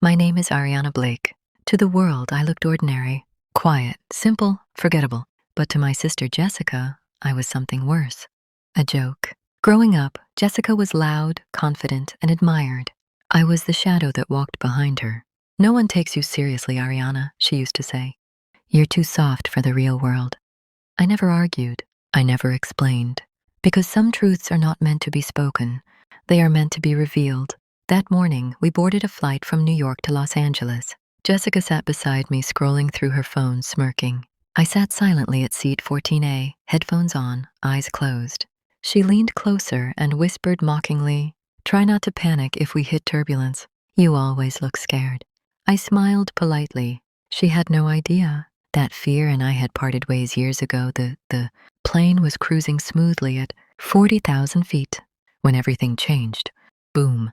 My name is Ariana Blake. To the world, I looked ordinary, quiet, simple, forgettable. But to my sister Jessica, I was something worse. A joke. Growing up, Jessica was loud, confident, and admired. I was the shadow that walked behind her. "No one takes you seriously, Ariana," she used to say. "You're too soft for the real world." I never argued. I never explained. Because some truths are not meant to be spoken. They are meant to be revealed. That morning, we boarded a flight from New York to Los Angeles. Jessica sat beside me, scrolling through her phone, smirking. I sat silently at seat 14A, headphones on, eyes closed. She leaned closer and whispered mockingly, "Try not to panic if we hit turbulence. You always look scared." I smiled politely. She had no idea that fear and I had parted ways years ago. The plane was cruising smoothly at 40,000 feet when everything changed. Boom.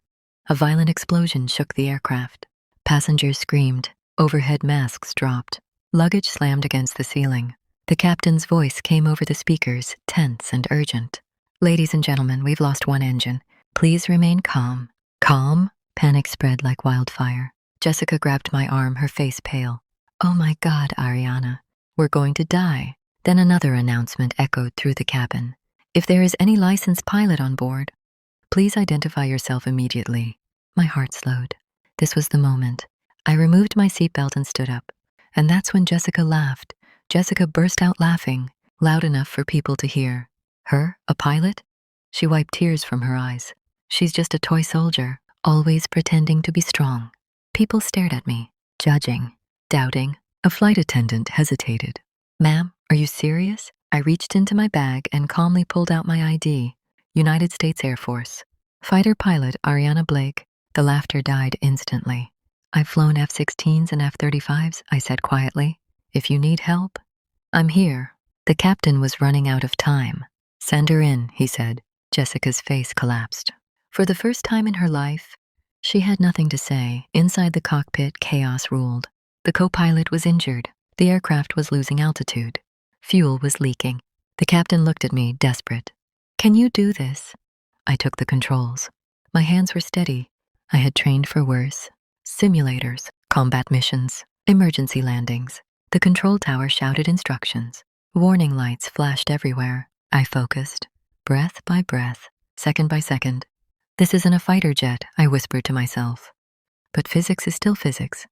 A violent explosion shook the aircraft. Passengers screamed. Overhead masks dropped. Luggage slammed against the ceiling. The captain's voice came over the speakers, tense and urgent. "Ladies and gentlemen, we've lost one engine. Please remain calm." Calm? Panic spread like wildfire. Jessica grabbed my arm, her face pale. "Oh my God, Ariana, we're going to die." Then another announcement echoed through the cabin. "If there is any licensed pilot on board, please identify yourself immediately." My heart slowed. This was the moment. I removed my seatbelt and stood up. And that's when Jessica laughed. Jessica burst out laughing, loud enough for people to hear. Her, a pilot? She wiped tears from her eyes. "She's just a toy soldier, always pretending to be strong." People stared at me, judging, doubting. A flight attendant hesitated. "Ma'am, are you serious?" I reached into my bag and calmly pulled out my ID. United States Air Force. Fighter pilot Ariana Blake. The laughter died instantly. "I've flown F-16s and F-35s, I said quietly. "If you need help, I'm here." The captain was running out of time. "Send her in," he said. Jessica's face collapsed. For the first time in her life, she had nothing to say. Inside the cockpit, chaos ruled. The co-pilot was injured. The aircraft was losing altitude. Fuel was leaking. The captain looked at me, desperate. "Can you do this?" I took the controls. My hands were steady. I had trained for worse. Simulators, combat missions, emergency landings. The control tower shouted instructions. Warning lights flashed everywhere. I focused, breath by breath, second by second. "This isn't a fighter jet," I whispered to myself. But physics is still physics.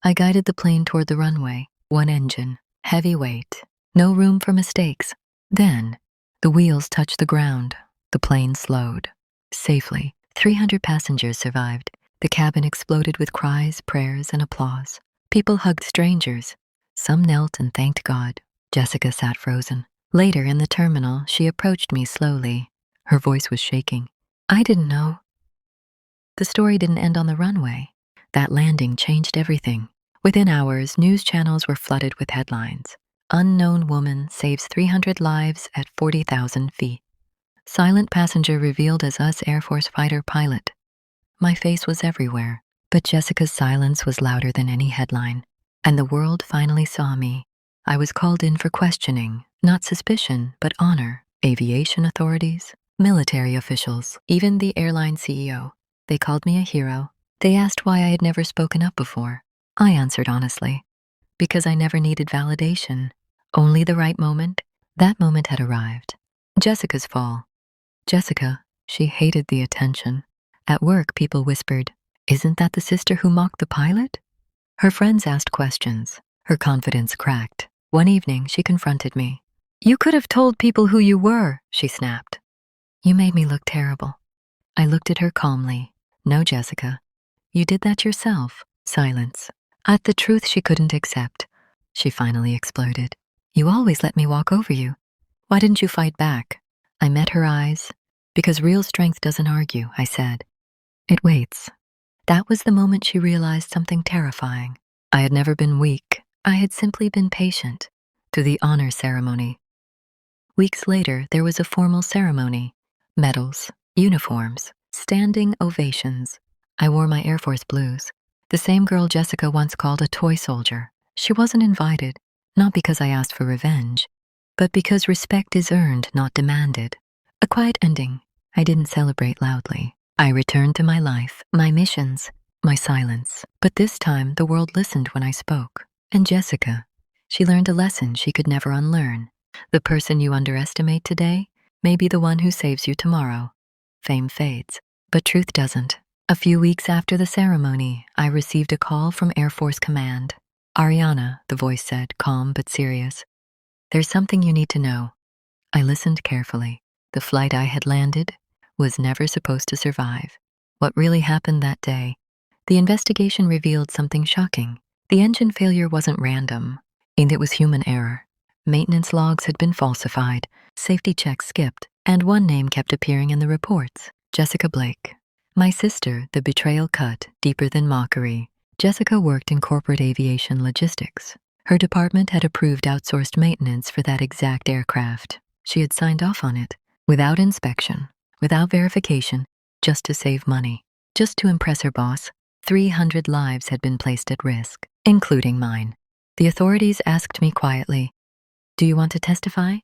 I guided the plane toward the runway. One engine, heavy weight, no room for mistakes. Then, the wheels touched the ground. The plane slowed. Safely, 300 passengers survived. The cabin exploded with cries, prayers, and applause. People hugged strangers. Some knelt and thanked God. Jessica sat frozen. Later, in the terminal, she approached me slowly. Her voice was shaking. "I didn't know." The story didn't end on the runway. That landing changed everything. Within hours, news channels were flooded with headlines. "Unknown woman saves 300 lives at 40,000 feet. Silent passenger revealed as US Air Force fighter pilot." My face was everywhere, but Jessica's silence was louder than any headline. And the world finally saw me. I was called in for questioning, not suspicion, but honor. Aviation authorities, military officials, even the airline CEO. They called me a hero. They asked why I had never spoken up before. I answered honestly. Because I never needed validation. Only the right moment. That moment had arrived. Jessica's fall. Jessica, she hated the attention. At work, people whispered, "Isn't that the sister who mocked the pilot?" Her friends asked questions. Her confidence cracked. One evening, she confronted me. "You could have told people who you were," she snapped. "You made me look terrible." I looked at her calmly. "No, Jessica. You did that yourself." Silence. At the truth she couldn't accept. She finally exploded. "You always let me walk over you. Why didn't you fight back?" I met her eyes. "Because real strength doesn't argue," I said. "It waits." That was the moment she realized something terrifying. I had never been weak. I had simply been patient. To the honor ceremony. Weeks later, there was a formal ceremony. Medals, uniforms, standing ovations. I wore my Air Force blues. The same girl Jessica once called a toy soldier. She wasn't invited, not because I asked for revenge, but because respect is earned, not demanded. A quiet ending. I didn't celebrate loudly. I returned to my life, my missions, my silence. But this time, the world listened when I spoke. And Jessica, she learned a lesson she could never unlearn. The person you underestimate today may be the one who saves you tomorrow. Fame fades, but truth doesn't. A few weeks after the ceremony, I received a call from Air Force Command. Ariana, the voice said, calm but serious. There's something you need to know. I listened carefully. The flight I had landed was never supposed to survive. What really happened that day? The investigation revealed something shocking. The engine failure wasn't random, and it was human error. Maintenance logs had been falsified, safety checks skipped, and one name kept appearing in the reports: Jessica Blake. My sister, the betrayal cut deeper than mockery. Jessica worked in corporate aviation logistics. Her department had approved outsourced maintenance for that exact aircraft. She had signed off on it, without inspection, without verification, just to save money, just to impress her boss. 300 lives had been placed at risk, including mine. The authorities asked me quietly, "Do you want to testify?"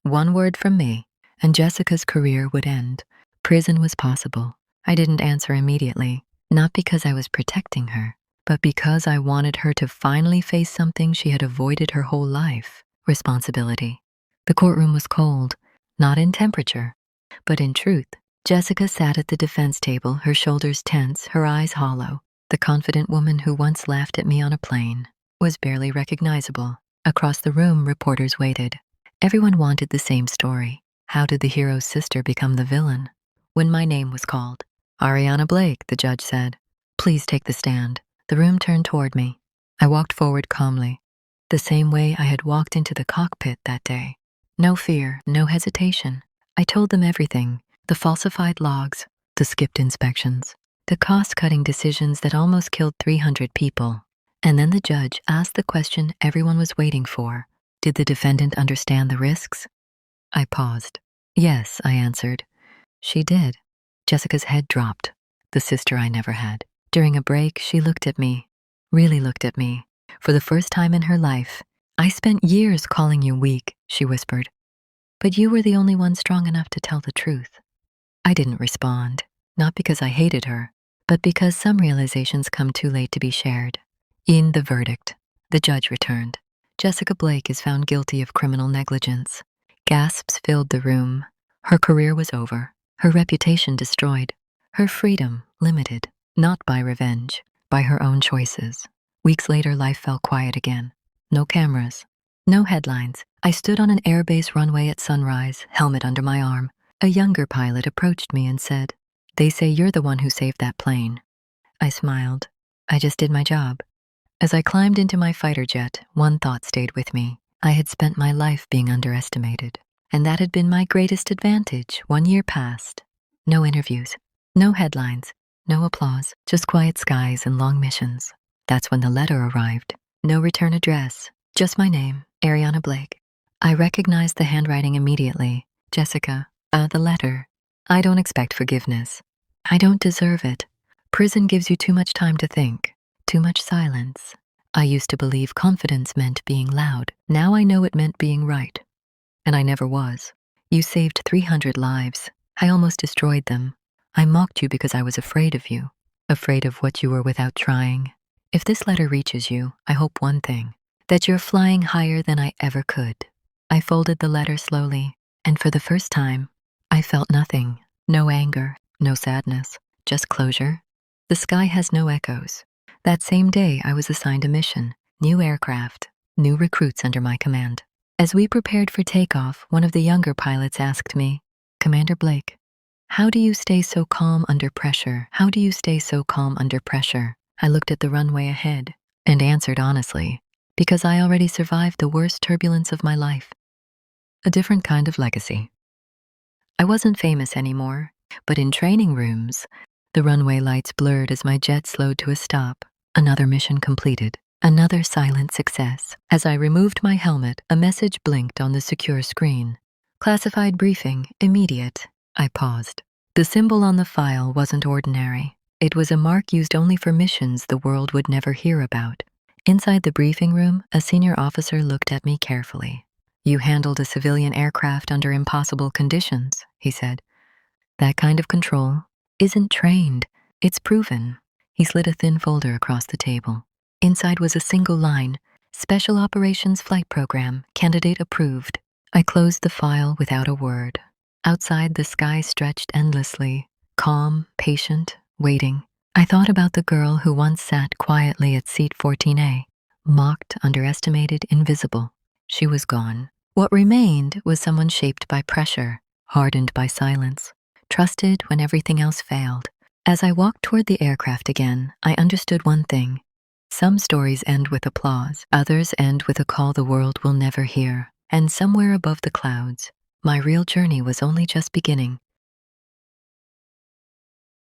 One word from me, and Jessica's career would end. Prison was possible. I didn't answer immediately, not because I was protecting her, but because I wanted her to finally face something she had avoided her whole life: responsibility. The courtroom was cold, not in temperature, but in truth. Jessica sat at the defense table, her shoulders tense, her eyes hollow. The confident woman who once laughed at me on a plane was barely recognizable. Across the room, reporters waited. Everyone wanted the same story. How did the hero's sister become the villain? When my name was called, "Ariana Blake," the judge said, "Please take the stand." The room turned toward me. I walked forward calmly, the same way I had walked into the cockpit that day. No fear, no hesitation. I told them everything: the falsified logs, the skipped inspections, the cost-cutting decisions that almost killed 300 people. And then the judge asked the question everyone was waiting for. Did the defendant understand the risks? I paused. Yes, I answered. She did. Jessica's head dropped, the sister I never had. During a break, she looked at me, really looked at me. For the first time in her life, "I spent years calling you weak," she whispered. "But you were the only one strong enough to tell the truth." I didn't respond, not because I hated her, but because some realizations come too late to be shared. In the verdict, the judge returned. Jessica Blake is found guilty of criminal negligence. Gasps filled the room. Her career was over, her reputation destroyed, her freedom limited, not by revenge, by her own choices. Weeks later, life fell quiet again. No cameras, no headlines. I stood on an airbase runway at sunrise, helmet under my arm. A younger pilot approached me and said, "They say you're the one who saved that plane." I smiled. I just did my job. As I climbed into my fighter jet, one thought stayed with me. I had spent my life being underestimated, and that had been my greatest advantage. 1 year passed. No interviews, no headlines, no applause, just quiet skies and long missions. That's when the letter arrived. No return address, just my name, Ariana Blake. I recognized the handwriting immediately. Jessica, the letter. "I don't expect forgiveness. I don't deserve it. Prison gives you too much time to think, too much silence. I used to believe confidence meant being loud. Now I know it meant being right. And I never was. You saved 300 lives. I almost destroyed them. I mocked you because I was afraid of you, afraid of what you were without trying. If this letter reaches you, I hope one thing: that you're flying higher than I ever could." I folded the letter slowly, and for the first time, I felt nothing. No anger, no sadness, just closure. The sky has no echoes. That same day, I was assigned a mission: new aircraft, new recruits under my command. As we prepared for takeoff, one of the younger pilots asked me, "Commander Blake, how do you stay so calm under pressure? How do you stay so calm under pressure?" I looked at the runway ahead and answered honestly, "Because I already survived the worst turbulence of my life." A different kind of legacy. I wasn't famous anymore, but in training rooms, the runway lights blurred as my jet slowed to a stop. Another mission completed. Another silent success. As I removed my helmet, a message blinked on the secure screen. "Classified briefing, immediate." I paused. The symbol on the file wasn't ordinary. It was a mark used only for missions the world would never hear about. Inside the briefing room, a senior officer looked at me carefully. "You handled a civilian aircraft under impossible conditions," he said. "That kind of control isn't trained, it's proven. He slid a thin folder across the table. Inside was a single line: Special Operations Flight Program, candidate approved. I closed the file without a word. Outside, the sky stretched endlessly, calm, patient, waiting. I thought about the girl who once sat quietly at seat 14A, mocked, underestimated, invisible. She was gone. What remained was someone shaped by pressure, hardened by silence, trusted when everything else failed. As I walked toward the aircraft again, I understood one thing. Some stories end with applause, others end with a call the world will never hear. And somewhere above the clouds, my real journey was only just beginning.